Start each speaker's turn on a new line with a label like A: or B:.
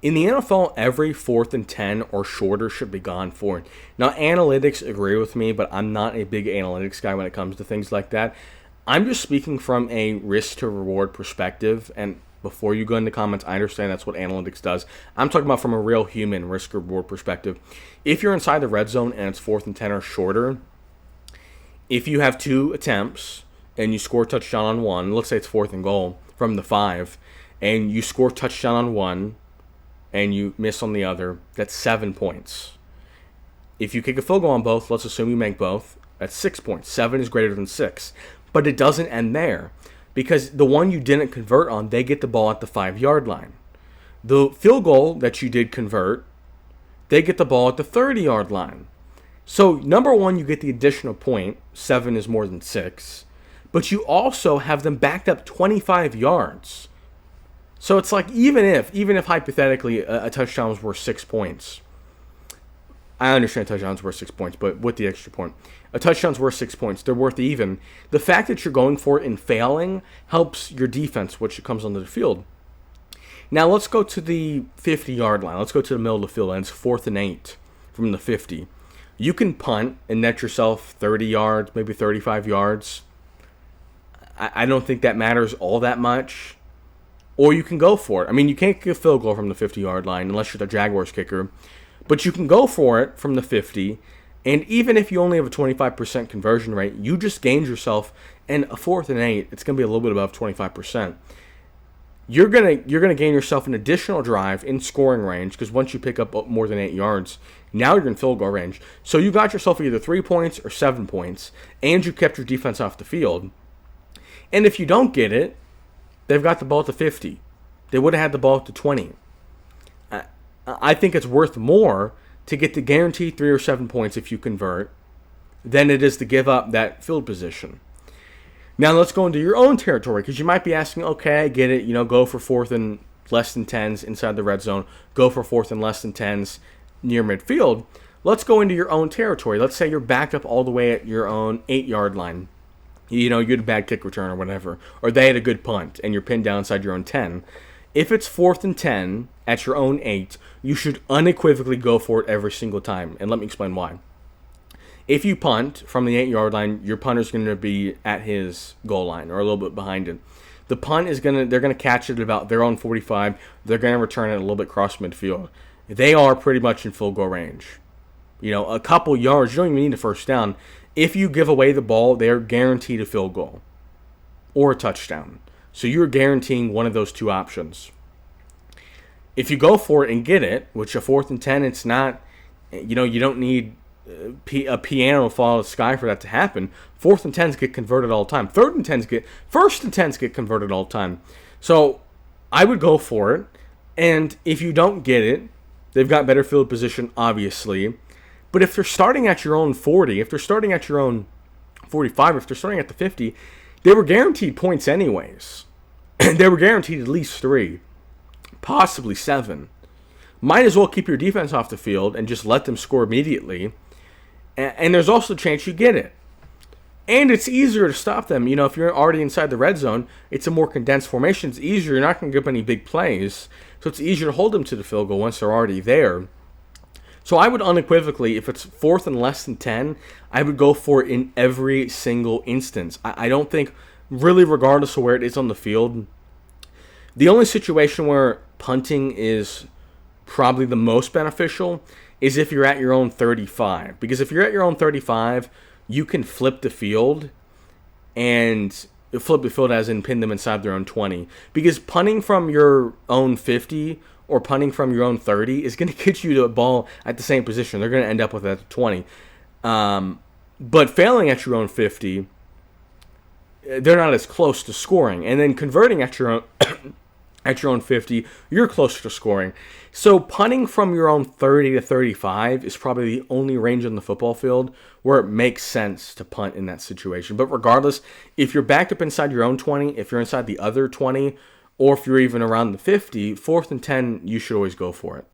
A: In the NFL, every 4th and 10 or shorter should be gone for. Now, analytics agree with me, but I'm not a big analytics guy when it comes to things like that. I'm just speaking from a risk to reward perspective, and before you go into comments, I understand that's what analytics does. I'm talking about from a real human risk reward perspective. If you're inside the red zone and it's 4th and 10 or shorter, if you have 2 attempts and you score a touchdown on one, let's say it's 4th and goal from the 5, and you score a touchdown on one and you miss on the other, that's 7 points. If you kick a field goal on both, let's assume you make both, that's 6 points. 7 is greater than 6. But it doesn't end there, because the one you didn't convert on, they get the ball at the 5-yard line. The field goal that you did convert, they get the ball at the 30-yard line. So, number one, you get the additional point. 7 is more than 6. But you also have them backed up 25 yards. So it's like, even if hypothetically a touchdown was worth 6 points, I understand touchdowns worth 6 points, but with the extra point, a touchdown's worth 6 points. They're worth even. The fact that you're going for it and failing helps your defense, which comes onto the field. Now let's go to the 50-yard line. Let's go to the middle of the field, and it's 4th and 8 from the 50. You can punt and net yourself 30 yards, maybe 35 yards. I don't think that matters all that much. Or you can go for it. I mean, you can't kick a field goal from the 50-yard line unless you're the Jaguars kicker. But you can go for it from the 50. And even if you only have a 25% conversion rate, you just gained yourself, and a 4th and 8, it's going to be a little bit above 25%. You're gonna gain yourself an additional drive in scoring range, because once you pick up more than 8 yards, now you're in field goal range. So you got yourself either 3 points or 7 points, and you kept your defense off the field. And if you don't get it, they've got the ball at the 50. They would have had the ball at the 20. I think it's worth more to get the guaranteed 3 or 7 points if you convert than it is to give up that field position. Now let's go into your own territory, because you might be asking, okay, I get it, go for 4th and less than 10s inside the red zone, go for 4th and less than 10s near midfield. Let's go into your own territory. Let's say you're backed up all the way at your own 8-yard line. You had a bad kick return or whatever, or they had a good punt and you're pinned down inside your own 10. If it's 4th and 10 at your own 8, you should unequivocally go for it every single time. And let me explain why. If you punt from the 8-yard line, your punter's going to be at his goal line or a little bit behind it. The punt they're going to catch it at about their own 45. They're going to return it a little bit cross midfield. They are pretty much in field goal range. A couple yards, you don't even need a first down. If you give away the ball, they're guaranteed a field goal or a touchdown. So you're guaranteeing one of those two options. If you go for it and get it, which a 4th and 10, it's not, you don't need a piano to fall out of the sky for that to happen. 4th and 10s get converted all the time. 1st and 10s get converted all the time. So I would go for it. And if you don't get it, they've got better field position, obviously. But if they're starting at your own 40, if they're starting at your own 45, if they're starting at the 50, they were guaranteed points anyways. They were guaranteed at least 3, possibly 7. Might as well keep your defense off the field and just let them score immediately. And there's also a chance you get it. And it's easier to stop them. If you're already inside the red zone, it's a more condensed formation. It's easier. You're not going to give up any big plays. So it's easier to hold them to the field goal once they're already there. So I would unequivocally, if it's 4th and less than 10, I would go for it in every single instance. I don't think, really regardless of where it is on the field, the only situation where punting is probably the most beneficial is if you're at your own 35. Because if you're at your own 35, you can flip the field, and flip the field as in pin them inside their own 20. Because punting from your own 50 or punting from your own 30 is going to get you the ball at the same position. They're going to end up with it at 20. But failing at your own 50, they're not as close to scoring. And then converting at your own at your own 50, you're closer to scoring. So punting from your own 30 to 35 is probably the only range on the football field where it makes sense to punt in that situation. But regardless, if you're backed up inside your own 20, if you're inside the other 20, or if you're even around the 50, 4th and 10, you should always go for it.